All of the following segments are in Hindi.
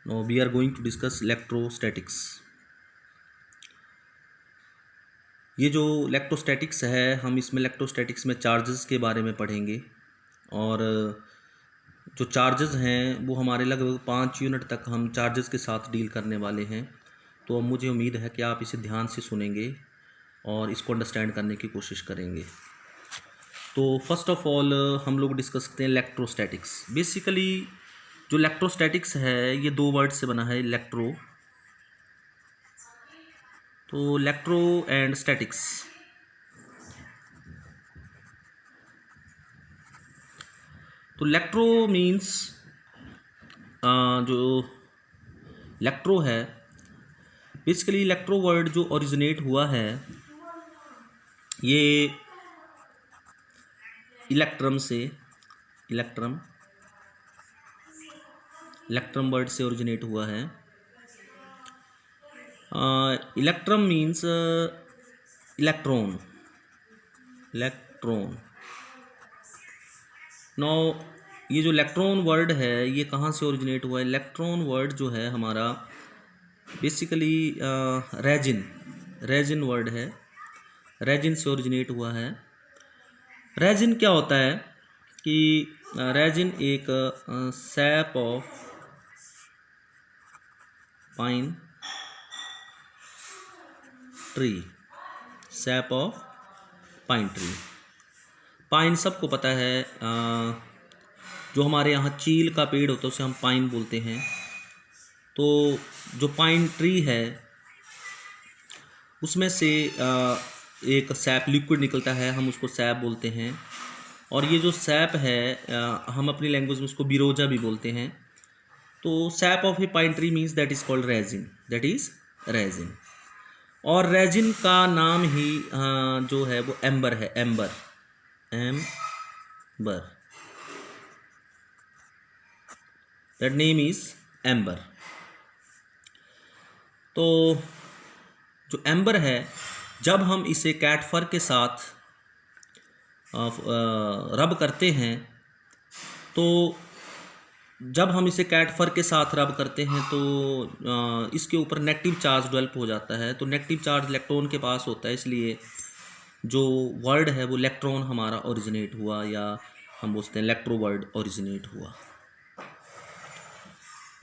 Now we are going to discuss electrostatics. ये जो इलेक्ट्रोस्टैटिक्स है, हम इसमें इलेक्ट्रोस्टैटिक्स में चार्जेस के बारे में पढ़ेंगे और जो चार्जेस हैं वो हमारे लगभग 5 यूनिट तक हम चार्जेस के साथ डील करने वाले हैं। तो अब मुझे उम्मीद है कि आप इसे ध्यान से सुनेंगे और इसको अंडरस्टैंड करने की कोशिश करेंगे। तो फर्स्ट ऑफ ऑल हम लोग डिस्कस करते हैं इलेक्ट्रोस्टैटिक्स। बेसिकली जो इलेक्ट्रोस्टैटिक्स है ये 2 वर्ड से बना है, इलेक्ट्रो, तो इलेक्ट्रो एंड स्टैटिक्स। तो इलेक्ट्रो मीन्स जो इलेक्ट्रो है, बेसिकली इलेक्ट्रो वर्ड जो ओरिजिनेट हुआ है ये इलेक्ट्रम से, इलेक्ट्रम वर्ड से ओरिजिनेट हुआ है। इलेक्ट्रम मीन्स इलेक्ट्रॉन, नो ये जो इलेक्ट्रॉन वर्ड है ये कहाँ से ओरिजिनेट हुआ है? इलेक्ट्रॉन वर्ड जो है हमारा बेसिकली रेजिन वर्ड है, रेजिन से ओरिजिनेट हुआ है। रेजिन क्या होता है कि रेजिन एक SAP of pine tree, SAP of pine tree. Pine सबको पता है, जो हमारे यहाँ चील का पेड़ होता है उसे हम पाइन बोलते हैं। तो जो पाइन ट्री है उसमें से एक सैप लिक्विड निकलता है, हम उसको सैप बोलते हैं। और ये जो सैप है हम अपनी लैंग्वेज में उसको बिरोजा भी बोलते हैं। तो SAP of A pine tree means that is called resin, that is resin. और रेजिन का नाम ही जो है वो एम्बर है, amber, that name is amber. तो जो एम्बर है, जब हम इसे कैट फर के साथ रब करते हैं, तो जब हम इसे कैट फर के साथ रब करते हैं तो इसके ऊपर नेगेटिव चार्ज डेवलप हो जाता है। तो नेगेटिव चार्ज इलेक्ट्रॉन के पास होता है, इसलिए जो वर्ड है वो इलेक्ट्रॉन हमारा ओरिजिनेट हुआ, या हम बोलते हैं इलेक्ट्रो वर्ड ओरिजिनेट हुआ।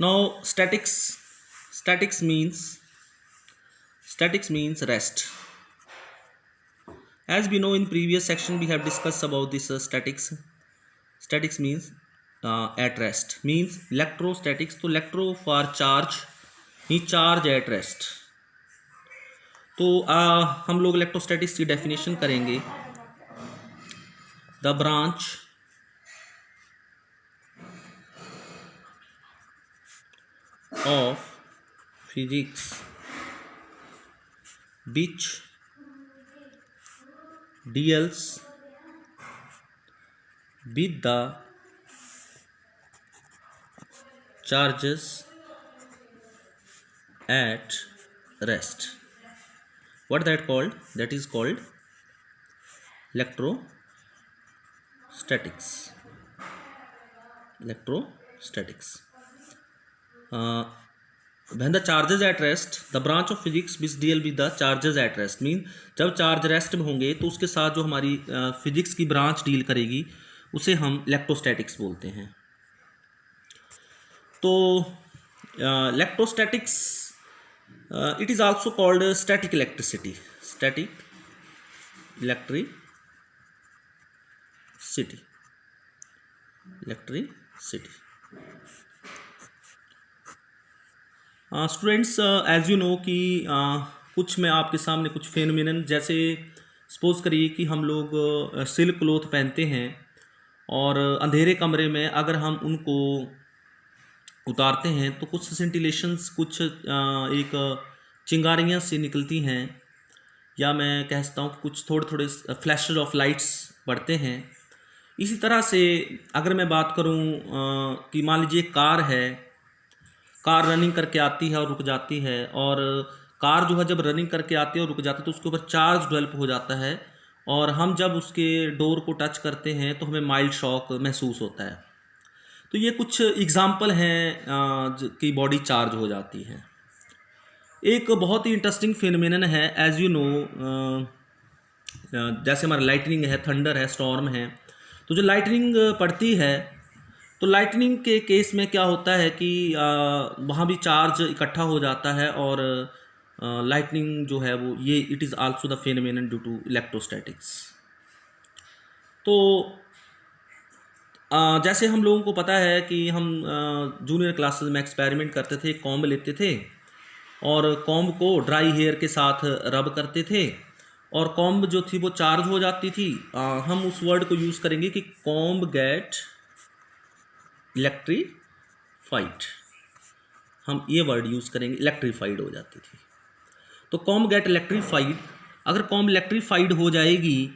Now statics means rest. As we know, in previous section we have discussed about this statics means at rest, means electrostatics तो electro for charge he charge at rest। तो हम लोग इलेक्ट्रोस्टैटिक्स की डेफिनेशन करेंगे। The branch of physics which deals with the charges at rest. What that called? That is called electrostatics. When the charges at rest, the branch of physics which deal with the charges at rest mean जब चार्ज रेस्ट में होंगे तो उसके साथ जो हमारी फिजिक्स की ब्रांच डील करेगी उसे हम इलेक्ट्रोस्टैटिक्स बोलते हैं। तो electrostatics it is also called static electricity, students as you know कि कुछ मैं आपके सामने कुछ फेनोमेनन, जैसे सपोज करिए कि हम लोग सिल्क क्लोथ पहनते हैं और अंधेरे कमरे में अगर हम उनको उतारते हैं तो कुछ सेंटिलेशंस, कुछ एक चिंगारियाँ सी निकलती हैं, या मैं कह सकता हूँ कि कुछ थोड़े फ्लैशेस ऑफ लाइट्स पड़ते हैं। इसी तरह से अगर मैं बात करूँ कि मान लीजिए कार है, कार रनिंग करके आती है और रुक जाती है, और कार जो है जब रनिंग करके आती है और रुक जाती है तो उसके ऊपर चार्ज डेवलप हो जाता है, और हम जब उसके डोर को टच करते हैं तो हमें माइल्ड शॉक महसूस होता है। तो ये कुछ एग्जाम्पल हैं कि बॉडी चार्ज हो जाती है। एक बहुत ही इंटरेस्टिंग फिनोमेनन है, एज यू नो, जैसे हमारा लाइटनिंग है, थंडर है, स्टॉर्म है। तो जो लाइटनिंग पड़ती है, तो लाइटनिंग के केस में क्या होता है कि वहाँ भी चार्ज इकट्ठा हो जाता है, और लाइटनिंग जो है वो ये it is also the phenomenon due to electrostatics. तो जैसे हम लोगों को पता है कि हम जूनियर क्लासेस में एक्सपेरिमेंट करते थे, कॉम्ब लेते थे और कॉम्ब को ड्राई हेयर के साथ रब करते थे, और कॉम्ब जो थी वो चार्ज हो जाती थी। हम उस वर्ड को यूज़ करेंगे कि कॉम्ब गेट इलेक्ट्रीफाइड, हम ये वर्ड यूज़ करेंगे, इलेक्ट्रीफाइड हो जाती थी। तो कॉम्ब गेट इलेक्ट्रीफाइड, अगर कॉम्ब इलेक्ट्रीफाइड हो जाएगी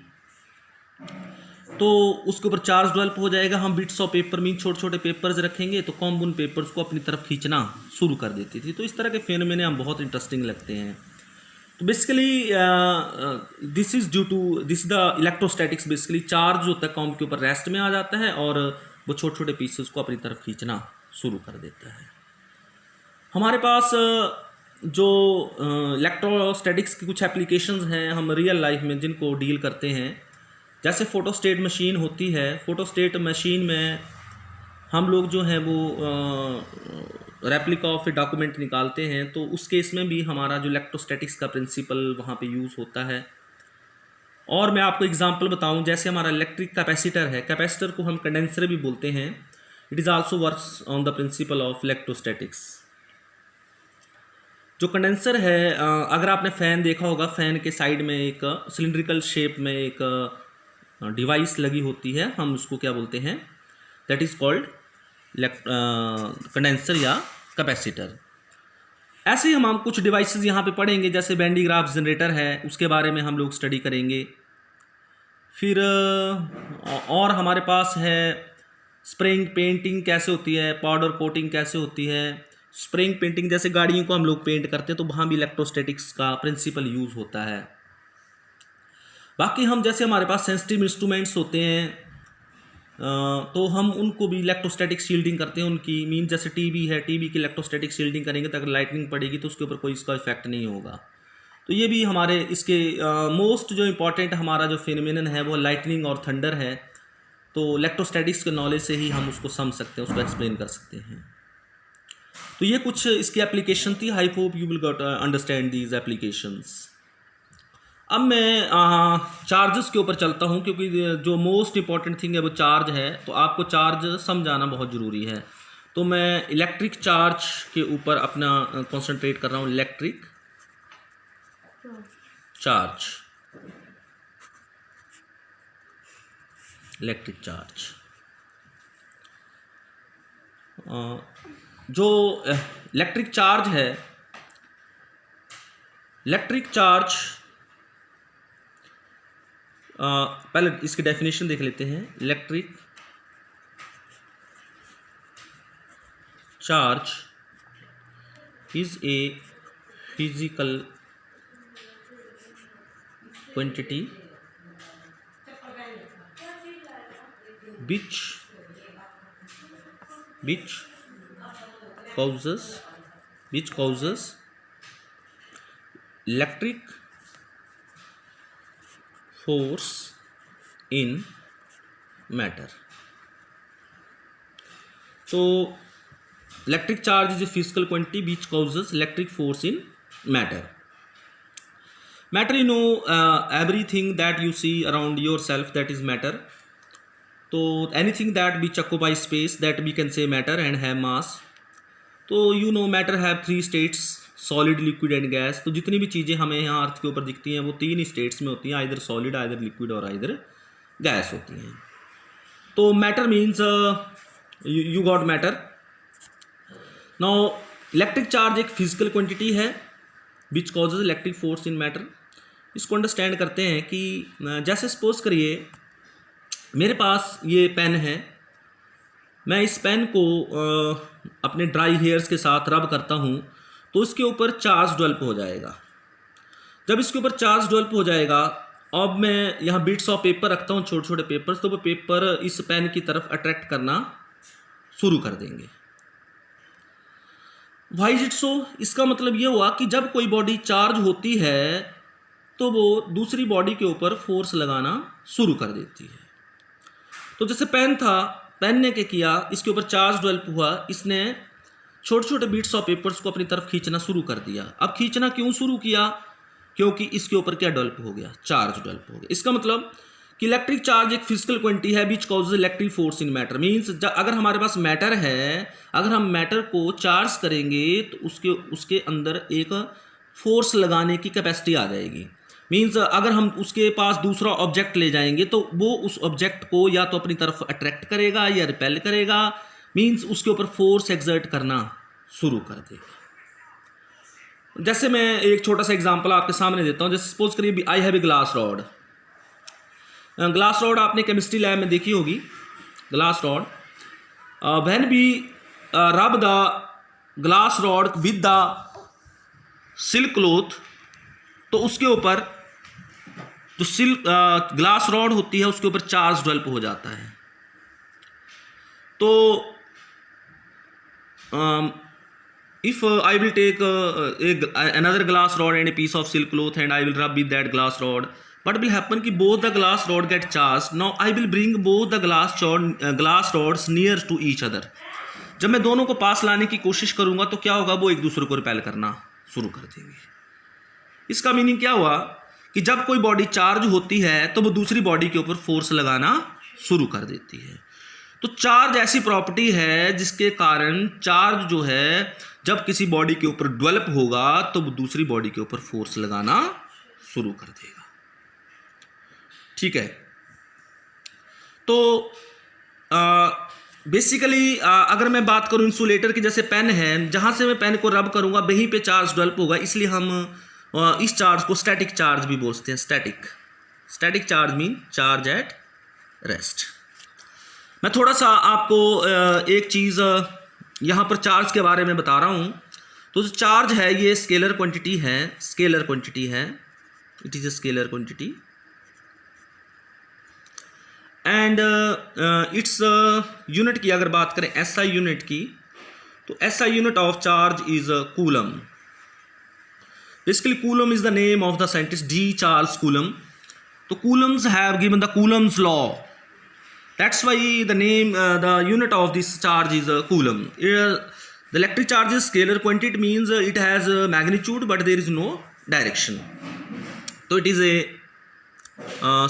तो उसके ऊपर चार्ज डेवलप हो जाएगा। हम बिट्स ऑफ पेपर मीन छोटे छोटे पेपर्स रखेंगे, तो कॉम्ब उन पेपर्स को अपनी तरफ खींचना शुरू कर देती थी। तो इस तरह के फेनोमेने हम बहुत इंटरेस्टिंग लगते हैं। तो basically this is due to this the electrostatics. Basically charge होता है कॉम्ब के ऊपर रेस्ट में आ जाता है, और वो छोटे छोटे पीसेस को अपनी तरफ खींचना शुरू कर देता है। हमारे पास जो इलेक्ट्रोस्टैटिक्स की कुछ एप्लीकेशंस हैं हम रियल लाइफ में जिनको डील करते हैं, जैसे फोटोस्टेट मशीन होती है। फोटोस्टेट मशीन में हम लोग जो हैं वो रेप्लिका ऑफ ए डॉक्यूमेंट निकालते हैं, तो उस केस में भी हमारा जो इलेक्ट्रोस्टैटिक्स का प्रिंसिपल वहाँ पे यूज़ होता है। और मैं आपको एग्जांपल बताऊं, जैसे हमारा इलेक्ट्रिक कैपेसिटर है, कैपेसिटर को हम कंडेंसर भी बोलते हैं। It is also works on the principle of electrostatics. जो कंडेंसर है, अगर आपने फ़ैन देखा होगा, फ़ैन के साइड में एक सिलिंड्रिकल शेप में एक डिवाइस लगी होती है, हम उसको क्या बोलते हैं, दैट इज़ कॉल्ड कंडेंसर या कैपेसिटर। ऐसे ही हम कुछ डिवाइसेस यहाँ पे पढ़ेंगे, जैसे बैंडी ग्राफ जनरेटर है, उसके बारे में हम लोग स्टडी करेंगे। फिर और हमारे पास है स्प्रेइंग पेंटिंग कैसे होती है, पाउडर कोटिंग कैसे होती है। स्प्रेइंग पेंटिंग जैसे गाड़ियों को हम लोग पेंट करते हैं, तो वहाँ भी इलेक्ट्रोस्टैटिक्स का प्रिंसिपल यूज़ होता है। बाकी हम जैसे हमारे पास सेंसिटिव इंस्ट्रूमेंट्स होते हैं, तो हम उनको भी इलेक्ट्रोस्टैटिक शील्डिंग करते हैं उनकी। मीन जैसे टीवी है, टीवी की इलेक्ट्रोस्टैटिक शील्डिंग करेंगे तो अगर लाइटनिंग पड़ेगी तो उसके ऊपर कोई इसका इफेक्ट नहीं होगा। तो ये भी हमारे इसके मोस्ट जो इम्पॉर्टेंट हमारा जो फिनोमेनन है वो लाइटनिंग और थंडर है। तो इलेक्ट्रोस्टैटिक्स के नॉलेज से ही हम उसको समझ सकते हैं, उसको एक्सप्लेन कर सकते हैं। तो ये कुछ इसकी एप्लीकेशन थी। I hope you will got understand these applications. अब मैं चार्जेस के ऊपर चलता हूँ, क्योंकि जो मोस्ट इम्पॉर्टेंट थिंग है वो चार्ज है, तो आपको चार्ज समझाना बहुत ज़रूरी है। तो मैं इलेक्ट्रिक चार्ज के ऊपर अपना कंसंट्रेट कर रहा हूँ। इलेक्ट्रिक चार्ज, इलेक्ट्रिक चार्ज जो इलेक्ट्रिक चार्ज है, इलेक्ट्रिक चार्ज पहले इसकी डेफिनेशन देख लेते हैं। Electric charge is a physical quantity which causes electric force in matter. So electric charge is a physical quantity which causes electric force in matter. Matter, you know, everything that you see around yourself, that is matter. So anything that which occupies space, that we can say matter and have mass. तो you know matter have 3 states, solid, liquid and gas. तो जितनी भी चीज़ें हमें यहाँ अर्थ के ऊपर दिखती हैं वो 3 स्टेट्स में होती हैं, आइदर सॉलिड, आइदर लिक्विड और आइदर गैस होती हैं। तो matter means you got matter. Now electric charge एक फिजिकल क्वांटिटी है which causes electric force in matter. इसको अंडरस्टैंड करते हैं कि जैसे सपोज करिए मेरे पास ये पेन है, मैं इस पेन को अपने ड्राई हेयर्स के साथ रब करता हूँ तो इसके ऊपर चार्ज डेवलप हो जाएगा। जब इसके ऊपर चार्ज डेवलप हो जाएगा, अब मैं यहाँ बिट्स ऑफ पेपर रखता हूँ, छोटे छोटे पेपर्स, तो वो पेपर इस पेन की तरफ अट्रैक्ट करना शुरू कर देंगे। Why is it so? इसका मतलब ये हुआ कि जब कोई बॉडी चार्ज होती है तो वो दूसरी बॉडी के ऊपर फोर्स लगाना शुरू कर देती है। तो जैसे पेन था, पेन ने क्या किया, इसके ऊपर चार्ज डेवलप हुआ, इसने छोटे छोटे बीट्स ऑफ पेपर्स को अपनी तरफ खींचना शुरू कर दिया। अब खींचना क्यों शुरू किया? क्योंकि इसके ऊपर क्या डेवलप हो गया? चार्ज डेवलप हो गया। इसका मतलब कि इलेक्ट्रिक चार्ज एक फिजिकल क्वांटिटी है which causes electric force in matter. Means अगर हमारे पास मैटर है, अगर हम मैटर को चार्ज करेंगे तो उसके अंदर एक फोर्स लगाने की कैपेसिटी आ जाएगी। मीन्स अगर हम उसके पास दूसरा ऑब्जेक्ट ले जाएंगे तो वो उस ऑब्जेक्ट को या तो अपनी तरफ अट्रैक्ट करेगा या रिपेल करेगा। मीन्स उसके ऊपर फोर्स एक्सर्ट करना शुरू कर देगा। जैसे मैं एक छोटा सा एग्जांपल आपके सामने देता हूँ। जैसे सपोज करिए I have a glass rod. Glass rod आपने केमिस्ट्री लैब में देखी होगी। Glass rod, when we rub the glass rod with the silk cloth, तो उसके ऊपर जो ग्लास रॉड होती है उसके ऊपर चार्ज डेवलप हो जाता है। तो if I will take another glass rod and a piece of silk cloth and I will rub with that glass rod, what will happen कि both the glass rod get charged. Now I will bring both the glass rods near to each other. जब मैं दोनों को पास लाने की कोशिश करूंगा तो क्या होगा? वो एक दूसरे को रिपेल करना शुरू कर देंगे। इसका मीनिंग क्या हुआ कि जब कोई बॉडी चार्ज होती है तो वो दूसरी बॉडी के ऊपर फोर्स लगाना शुरू कर देती है। तो चार्ज ऐसी प्रॉपर्टी है जिसके कारण चार्ज जो है जब किसी बॉडी के ऊपर डेवलप होगा तो वो दूसरी बॉडी के ऊपर फोर्स लगाना शुरू कर देगा। ठीक है। तो बेसिकली अगर मैं बात करूं इंसुलेटर की, जैसे पेन है, जहां से मैं पेन को रब करूंगा वहीं पे चार्ज डेवलप होगा, इसलिए हम इस चार्ज को स्टैटिक चार्ज भी बोलते हैं। Static charge mean charge at rest. मैं थोड़ा सा आपको एक चीज़ यहाँ पर चार्ज के बारे में बता रहा हूँ। तो जो चार्ज है ये स्केलर क्वांटिटी है। It is a scalar quantity and its unit की अगर बात करें एसआई यूनिट की, तो SI unit of charge is coulomb. Basically Coulomb is the name of the scientist de Charles Coulomb. तो Coulombs have given the Coulomb's law. That's why the name, the unit of this charge is coulomb. The electric charge is scalar quantity. It means it has magnitude but there is no direction. So it is a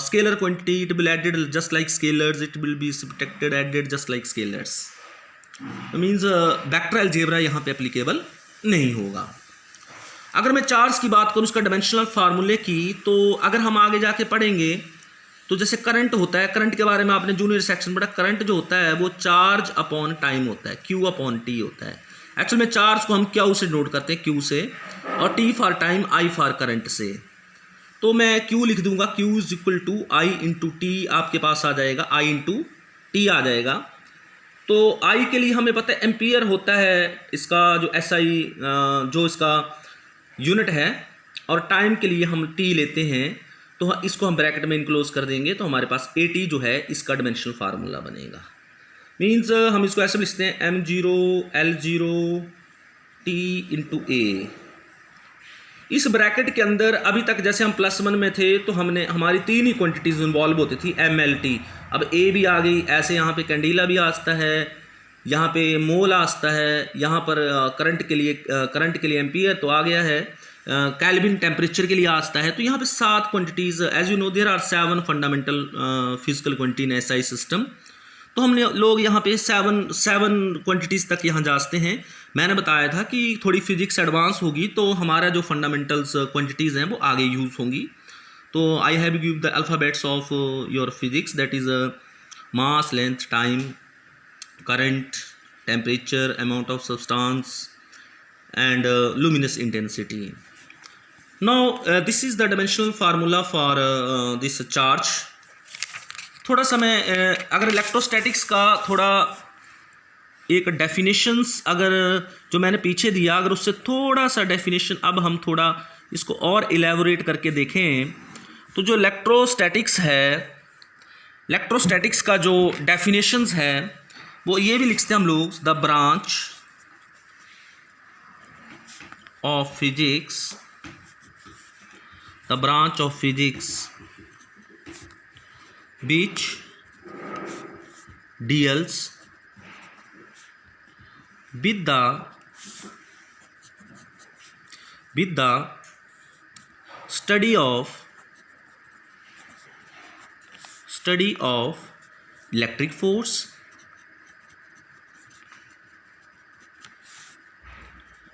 scalar quantity. It will be added just like scalars. It will be subtracted, added just like scalars. It means vector algebra यहाँ पे applicable नहीं होगा। अगर मैं चार्ज की बात करूँ उसका डायमेंशनल फार्मूले की, तो अगर हम आगे जाके पढ़ेंगे तो जैसे करंट होता है, करंट के बारे में आपने जूनियर सेक्शन पढ़ा। करंट जो होता है वो चार्ज अपॉन टाइम होता है, Q अपॉन T होता है। एक्चुअल में चार्ज को हम Q से नोट करते हैं, Q से, और T for time, I for current से। तो मैं Q लिख दूंगा, Q is equal to I into T आपके पास आ जाएगा, I इंटू T आ जाएगा। तो I के लिए हमें पता है एम्पियर होता है इसका जो SI जो इसका यूनिट है, और टाइम के लिए हम T लेते हैं। तो इसको हम ब्रैकेट में इनक्लोज कर देंगे तो हमारे पास AT जो है इसका डायमेंशनल फार्मूला बनेगा। मीन्स हम इसको ऐसे लिखते हैं M0 L0 T into A। इस ब्रैकेट के अंदर अभी तक जैसे हम +1 में थे तो हमारी 3 ही क्वांटिटीज इन्वॉल्व होती थी, MLT। अब A भी आ गई, ऐसे यहाँ पे कैंडीला भी आता है, यहाँ पे मोल आता है, यहाँ पर करंट के लिए एम्पियर तो आ गया है, कैल्विन टेम्परेचर के लिए आता है। तो यहाँ पे 7 quantities, as you know there are 7 fundamental physical quantity in SI system. तो हमने लोग यहाँ पे 7 क्वांटिटीज़ तक यहाँ जांचते हैं। मैंने बताया था कि थोड़ी फिजिक्स एडवांस होगी तो हमारा जो फंडामेंटल्स क्वांटिटीज़ हैं वो आगे यूज़ होंगी। तो I have give the alphabets of your physics, that is mass, length, time, current, temperature, amount of substance and luminous intensity. Now this is the dimensional formula for this charge. थोड़ा सा मैं अगर इलेक्ट्रोस्टैटिक्स का थोड़ा एक डेफिनेशंस अगर जो मैंने पीछे दिया, अगर उससे थोड़ा सा डेफिनेशन अब हम थोड़ा इसको और इलेबोरेट करके देखें तो जो इलेक्ट्रोस्टैटिक्स है, इलेक्ट्रोस्टैटिक्स का जो डेफिनेशंस है वो ये भी लिखते हैं हम लोग, the branch of physics, the branch of physics which deals with the study of electric force,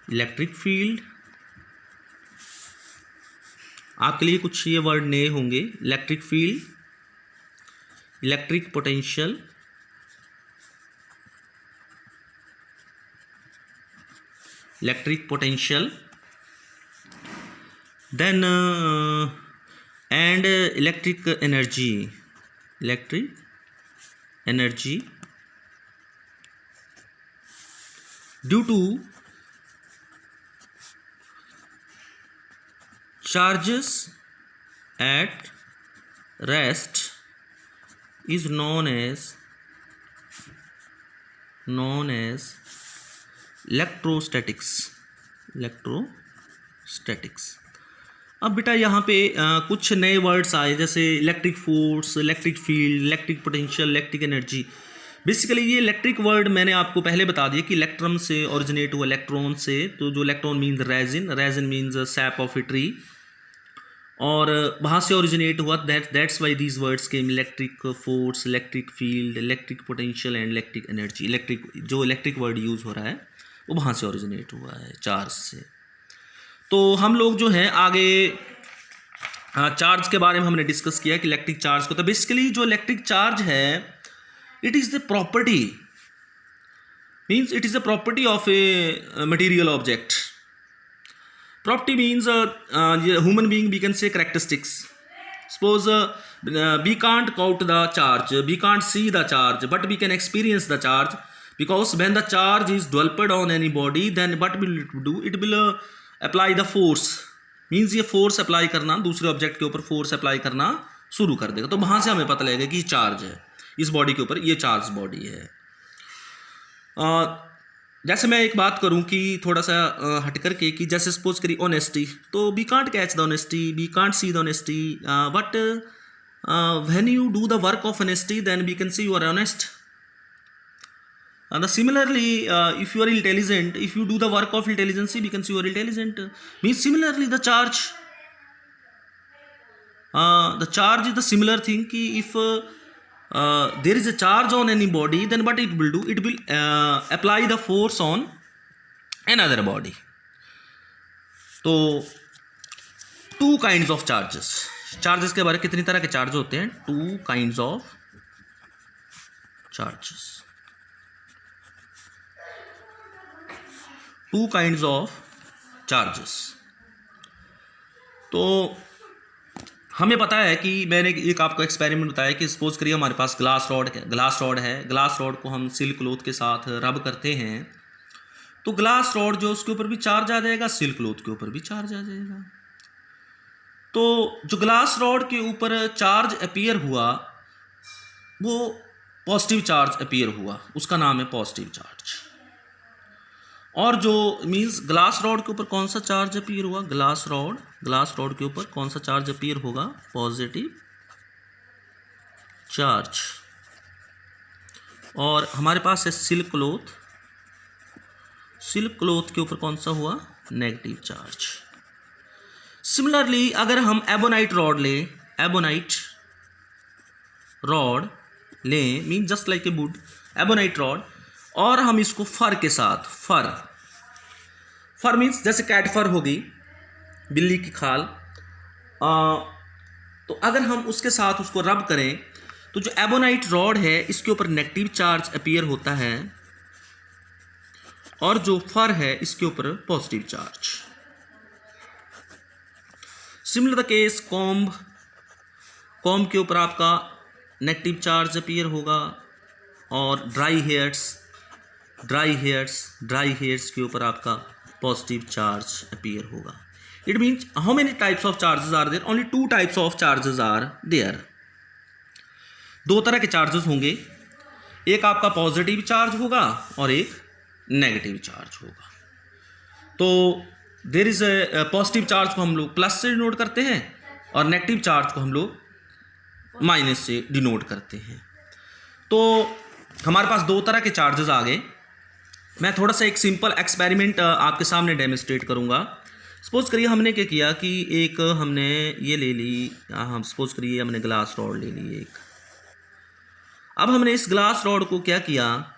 electric field। आपके लिए कुछ ये वर्ड नए होंगे, electric field, electric potential, then and electric energy due to charges at rest is known as electrostatics। अब बेटा यहाँ पे कुछ नए वर्ड्स आए, जैसे electric force, electric field, electric potential, electric energy. Basically ये इलेक्ट्रिक वर्ड मैंने आपको पहले बता दिया कि इलेक्ट्रॉन से ओरिजिनेट हुआ, इलेक्ट्रॉन से। तो जो electron means resin means SAP of a tree, और वहाँ से ओरिजिनेट हुआ। That's why these words came, electric force, electric field, electric potential and electric energy. जो इलेक्ट्रिक वर्ड यूज़ हो रहा है वो वहाँ से ओरिजिनेट हुआ है, चार्ज से। तो हम लोग जो है आगे चार्ज के बारे में हमने डिस्कस किया कि इलेक्ट्रिक चार्ज को, तो बेसिकली जो इलेक्ट्रिक चार्ज है it is the property, means it is the property of a material object. Property means human being, we can say characteristics. Suppose we can't count the charge, we can't see the charge, but we can experience the charge, because when the charge is developed on any body, then what will it do? It will apply the force, means ये force apply करना, दूसरे ऑब्जेक्ट के ऊपर force apply करना शुरू कर देगा। तो वहाँ से हमें पता लगेगा कि चार्ज है इस बॉडी के ऊपर, ये चार्ज बॉडी है। जैसे मैं एक बात करूं कि थोड़ा सा हट करके, कि जैसे सपोज करिए ऑनेस्टी, तो we can't catch the honesty, we can't see the honesty, but when you do the work of honesty then we can see you are honest. Similarly, if you are intelligent, if you do the work of intelligence, we can see you are intelligent. Means similarly the charge is the similar thing कि if there is a charge on any body, then what it will do? It will apply the force on another body. तो two kinds of charges के बारे में, कितनी तरह के चार्ज होते हैं? two kinds of charges, two kinds of charges। तो हमें पता है कि मैंने एक आपको एक्सपेरिमेंट बताया कि सपोज करिए हमारे पास ग्लास रॉड है। ग्लास रॉड को हम सिल्क क्लॉथ के साथ रब करते हैं, तो ग्लास रॉड जो उसके ऊपर भी चार्ज आ जाएगा, सिल्क क्लॉथ के ऊपर भी चार्ज आ जाएगा। तो जो ग्लास रॉड के ऊपर चार्ज अपीयर हुआ वो पॉजिटिव चार्ज अपीयर हुआ, उसका नाम है पॉजिटिव चार्ज। और जो मीन्स ग्लास रॉड के ऊपर कौन सा चार्ज अपीयर हुआ? ग्लास रॉड के ऊपर कौन सा चार्ज अपीयर होगा? Positive charge. और हमारे पास है सिल्क क्लॉथ के ऊपर कौन सा हुआ? Negative charge. सिमिलरली अगर हम एबोनाइट रॉड लें, mean just like a would, ebonite rod, और हम इसको फर के साथ, फर मीन्स जैसे कैट फर होगी, बिल्ली की खाल, तो अगर हम उसके साथ उसको रब करें तो जो एबोनाइट रॉड है इसके ऊपर नेगेटिव चार्ज अपीयर होता है, और जो फर है इसके ऊपर positive charge. Similar the case comb के ऊपर आपका नेगेटिव चार्ज अपीयर होगा, और ड्राई हेयर्स के ऊपर आपका पॉजिटिव चार्ज अपीयर होगा। It means how many types of charges are there? Only two types of charges are there. दो तरह के चार्जेस होंगे, एक आपका पॉजिटिव चार्ज होगा और एक नेगेटिव चार्ज होगा। तो there is a positive charge को हम लोग प्लस से डिनोट करते हैं और नेगेटिव चार्ज को हम लोग माइनस से डिनोट करते हैं। तो हमारे पास दो तरह के चार्जेस आ गए। मैं थोड़ा सा एक सिंपल एक्सपेरिमेंट आपके सामने डेमोस्ट्रेट करूंगा। सपोज करिए हमने क्या किया कि एक हमने ये ले ली, हम सपोज करिए हमने ग्लास रॉड ले ली एक। अब हमने इस ग्लास रॉड को क्या किया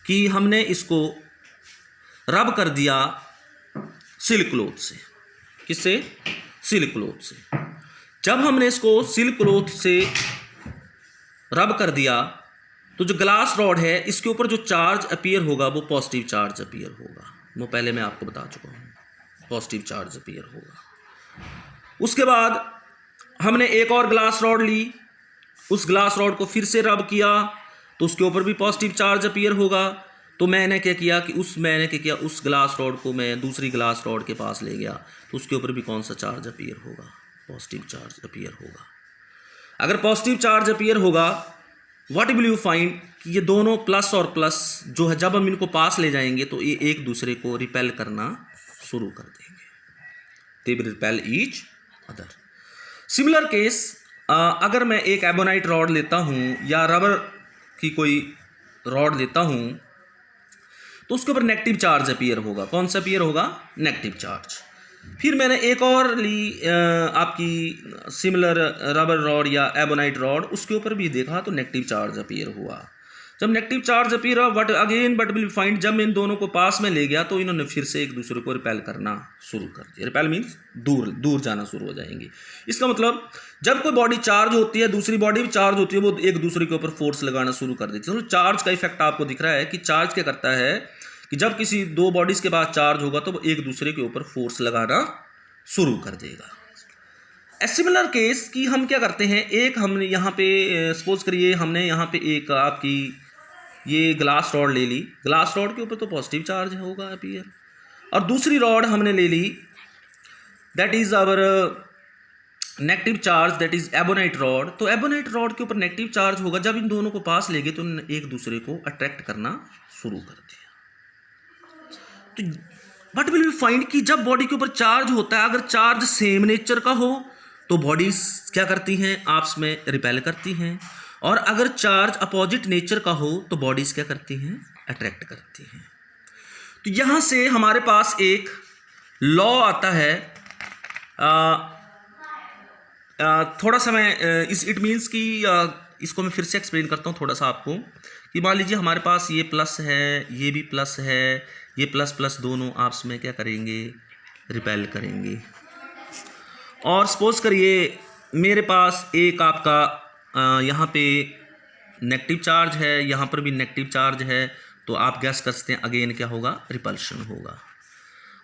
कि हमने इसको रब कर दिया सिल्क क्लॉथ से। किससे? सिल्क क्लॉथ से। जब हमने इसको सिल्क क्लॉथ से रब कर दिया तो जो ग्लास रॉड है इसके ऊपर जो चार्ज अपीयर होगा वो पॉजिटिव चार्ज अपीयर होगा। वो पहले मैं आपको बता चुका हूँ, पॉजिटिव चार्ज अपीयर होगा। उसके बाद हमने एक और ग्लास रॉड ली, उस ग्लास रॉड को फिर से रब किया तो उसके ऊपर भी पॉजिटिव चार्ज अपीयर होगा। तो मैंने क्या किया कि उस ग्लास रॉड को मैं दूसरी ग्लास रॉड के पास ले गया तो उसके ऊपर भी कौन सा चार्ज अपीयर होगा? पॉजिटिव चार्ज अपीयर होगा। अगर पॉजिटिव चार्ज अपीयर होगा, व्हाट विल यू फाइंड कि ये दोनों प्लस और प्लस जो है जब हम इनको पास ले जाएंगे तो ये एक दूसरे को रिपेल करना शुरू कर देंगे। They will repel each other. Similar case, अगर मैं एक एबोनाइट रॉड लेता हूँ या रबर की कोई रॉड लेता हूँ तो उसके ऊपर नेगेटिव चार्ज अपीयर होगा। कौन सा अपीयर होगा? Negative charge. फिर मैंने एक और ली आपकी सिमिलर रबर रॉड या एबोनाइट रॉड, उसके ऊपर भी देखा तो नेगेटिव चार्ज अपीयर हुआ। जब नेगेटिव चार्ज अपीयर हुआ बट विल फाइंड, जब मैं इन दोनों को पास में ले गया तो इन्होंने फिर से एक दूसरे को रिपेल करना शुरू कर दिया। रिपेल मीन्स दूर दूर जाना शुरू हो जाएंगे। इसका मतलब जब कोई बॉडी चार्ज होती है, दूसरी बॉडी भी चार्ज होती है, वो एक दूसरे के ऊपर फोर्स लगाना शुरू कर देती है। तो चार्ज का इफेक्ट आपको दिख रहा है कि चार्ज क्या करता है कि जब किसी दो बॉडीज के बाद चार्ज होगा तो वो एक दूसरे के ऊपर फोर्स लगाना शुरू कर देगा। ए सिमिलर केस कि हम क्या करते हैं, एक हमने यहाँ पे सपोज करिए हमने यहाँ पे एक आपकी ये ग्लास रॉड ले ली। ग्लास रॉड के ऊपर तो पॉजिटिव चार्ज होगा अपीयर, और दूसरी रॉड हमने ले ली that is our negative charge, that is ebonite rod. तो एबोनाइट रॉड के ऊपर नेगेटिव चार्ज होगा। जब इन दोनों को पास ले गए तो एक दूसरे को अट्रैक्ट करना शुरू कर दिया। तो व्हाट विल वी फाइंड कि जब बॉडी के ऊपर चार्ज होता है, अगर चार्ज सेम नेचर का हो तो बॉडीज क्या करती हैं? आपस में रिपेल करती हैं, और अगर चार्ज अपोजिट नेचर का हो तो बॉडीज क्या करती हैं? अट्रैक्ट करती हैं। तो यहां से हमारे पास एक लॉ आता है। थोड़ा सा मैं इट मीन्स कि इसको मैं फिर से एक्सप्लेन करता हूँ थोड़ा सा आपको, कि मान लीजिए हमारे पास ये प्लस है, ये भी प्लस है, ये प्लस प्लस दोनों आपस में क्या करेंगे? रिपेल करेंगे। और सपोज करिए मेरे पास एक आपका यहाँ पे नेगेटिव चार्ज है, यहाँ पर भी नेगेटिव चार्ज है, तो आप गैस कर सकते हैं अगेन क्या होगा? रिपल्शन होगा।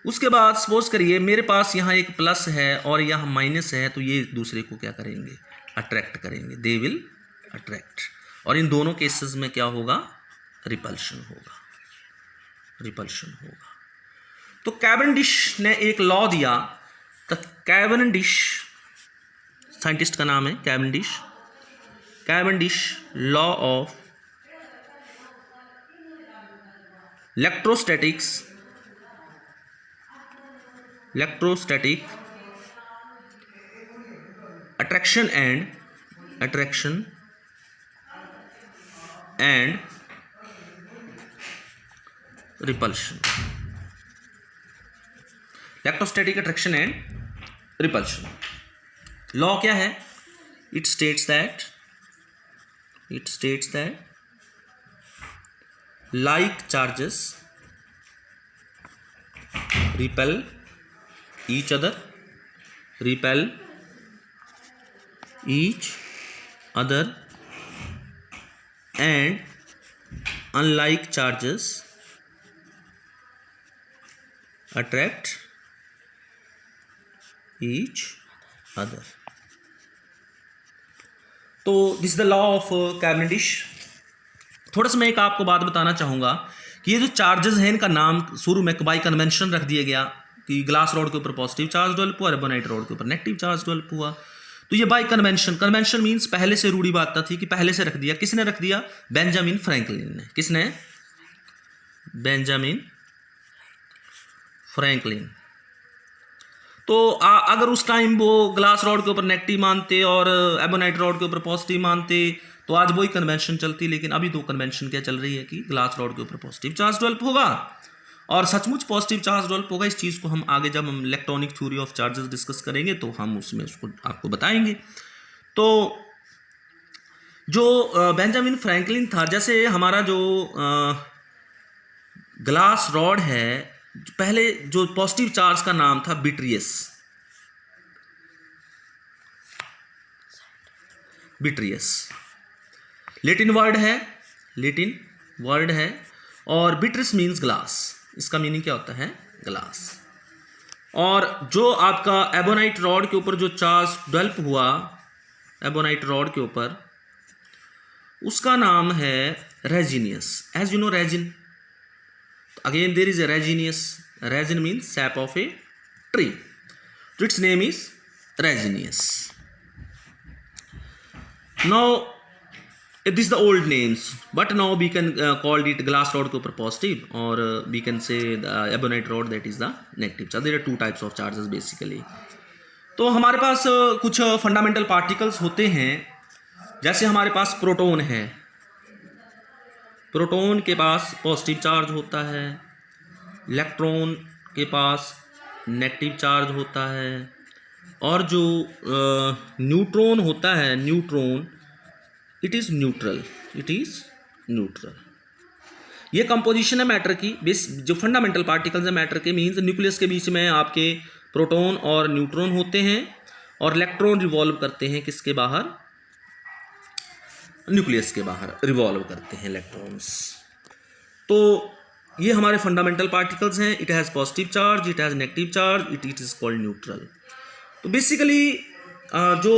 उसके बाद सपोज करिए मेरे पास यहाँ एक प्लस है और यहाँ माइनस है, तो ये एक दूसरे को क्या करेंगे? अट्रैक्ट करेंगे। They will attract. और इन दोनों केसेस में क्या होगा? रिपल्शन होगा। रिपल्शन होगा। तो कैवेंडिश ने एक लॉ दिया। तो कैवेंडिश साइंटिस्ट का नाम है Cavendish. Cavendish law of electrostatic attraction and repulsion. Electrostatic attraction and repulsion law क्या है? It states that like charges repel each other and unlike charges attract each other. तो this is the law of Cavendish. थोड़ा सा मैं एक आपको बात बताना चाहूँगा कि ये जो चार्जेस हैं इनका नाम शुरू में बाई कन्वेंशन रख दिया गया कि ग्लास रॉड के ऊपर पॉजिटिव चार्ज डेवलप हुआ, एबोनाइट रॉड के ऊपर नेगेटिव चार्ज डेवलप हुआ। तो ये बाय कन्वेंशन, कन्वेंशन मीन्स पहले से रूढ़िवादिता थी कि पहले से रख दिया। किसने रख दिया? बेंजामिन फ्रैंकलिन ने। किसने? Benjamin Franklin. तो अगर उस टाइम वो ग्लास रॉड के ऊपर नेगेटिव मानते और एबोनाइट रॉड के ऊपर पॉजिटिव मानते तो आज वही कन्वेंशन चलती, लेकिन अभी तो कन्वेंशन क्या चल रही है कि ग्लास रॉड के ऊपर पॉजिटिव चार्ज डेवलप होगा और सचमुच पॉजिटिव चार्ज डेवलप होगा। इस चीज़ को हम आगे जब हम electronic theory of charges discuss करेंगे तो हम उसमें उसको आपको बताएंगे। तो जो बेंजामिन फ्रैंकलिन था, जैसे हमारा जो ग्लास रॉड है, पहले जो पॉजिटिव चार्ज का नाम था बिट्रियस, बिट्रियस लेटिन वर्ड है और बिट्रिस मीन्स ग्लास। इसका मीनिंग क्या होता है? ग्लास। और जो आपका एबोनाइट रॉड के ऊपर जो चार्ज डेवलप हुआ एबोनाइट रॉड के ऊपर, उसका नाम है resinous. As you know resin, again there is a resinous. Resin means sap of a tree, so its name is resinous. Now this is the old names, but now we can call it glass rod के ऊपर positive or we can say the ebonite rod that is the negative charge. There are two types of charges basically. तो हमारे पास कुछ फंडामेंटल पार्टिकल्स होते हैं, जैसे हमारे पास प्रोटॉन है। प्रोटॉन के पास पॉजिटिव चार्ज होता है, इलेक्ट्रॉन के पास नेगेटिव चार्ज होता है, और जो न्यूट्रॉन होता है, न्यूट्रॉन इट इज़ न्यूट्रल। ये कंपोजिशन है मैटर की। जो फंडामेंटल पार्टिकल्स है मैटर के, मीन्स न्यूक्लियस के बीच में आपके प्रोटॉन और न्यूट्रॉन होते हैं और इलेक्ट्रॉन रिवॉल्व करते हैं किसके बाहर? न्यूक्लियस के बाहर रिवॉल्व करते हैं इलेक्ट्रॉन्स। तो ये हमारे फंडामेंटल पार्टिकल्स हैं। It has positive charge, it has negative charge, it is called neutral. तो बेसिकली जो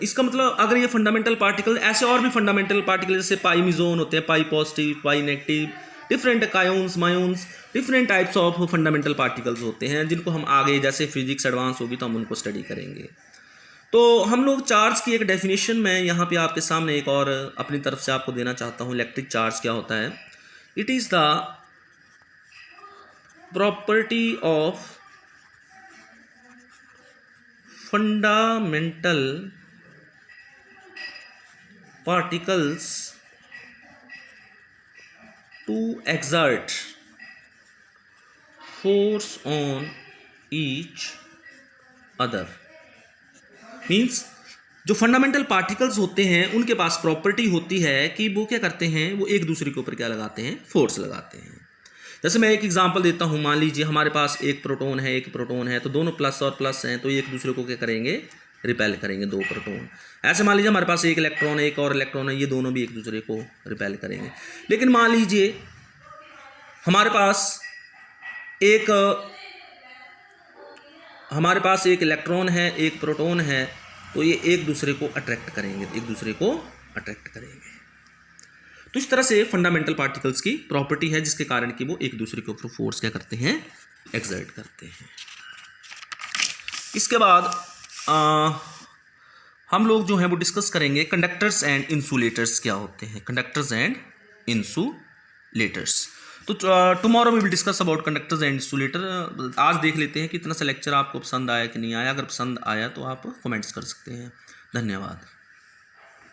इसका मतलब, अगर ये फंडामेंटल पार्टिकल, ऐसे और भी फंडामेंटल पार्टिकल जैसे पाई मिजोन होते हैं, pi positive, pi negative, different kaons, muons, different types of fundamental particles होते हैं, जिनको हम आगे जैसे फिजिक्स एडवांस होगी तो हम उनको स्टडी करेंगे। तो हम लोग चार्ज की एक डेफिनेशन में यहाँ पे आपके सामने एक और अपनी तरफ से आपको देना चाहता हूँ। इलेक्ट्रिक चार्ज क्या होता है? It is the property of fundamental particles to exert force on each other। Means जो फंडामेंटल पार्टिकल्स होते हैं उनके पास प्रॉपर्टी होती है कि वो क्या करते हैं, वो एक दूसरे के ऊपर क्या लगाते हैं? फोर्स लगाते हैं। जैसे मैं एक एग्जांपल देता हूँ, मान लीजिए हमारे पास एक प्रोटॉन है, तो दोनों प्लस और प्लस हैं, तो एक दूसरे को क्या करेंगे? रिपेल करेंगे, दो प्रोटॉन। ऐसे मान लीजिए हमारे पास एक इलेक्ट्रॉन है, एक और इलेक्ट्रॉन है, ये दोनों भी एक दूसरे को रिपेल करेंगे। लेकिन मान लीजिए हमारे पास एक इलेक्ट्रॉन है, एक प्रोटॉन है, तो ये एक दूसरे को अट्रैक्ट करेंगे। तो इस तरह से फंडामेंटल पार्टिकल्स की प्रॉपर्टी है, जिसके कारण कि वो एक दूसरे के ऊपर फोर्स क्या करते हैं? एक्सर्ट करते हैं। इसके बाद हम लोग जो हैं वो डिस्कस करेंगे कंडक्टर्स एंड इंसुलेटर्स क्या होते हैं। Conductors and insulators. तो tomorrow we will discuss about conductors and insulator. आज देख लेते हैं कि इतना सा लेक्चर आपको पसंद आया कि नहीं आया। अगर पसंद आया तो आप कमेंट्स कर सकते हैं। धन्यवाद।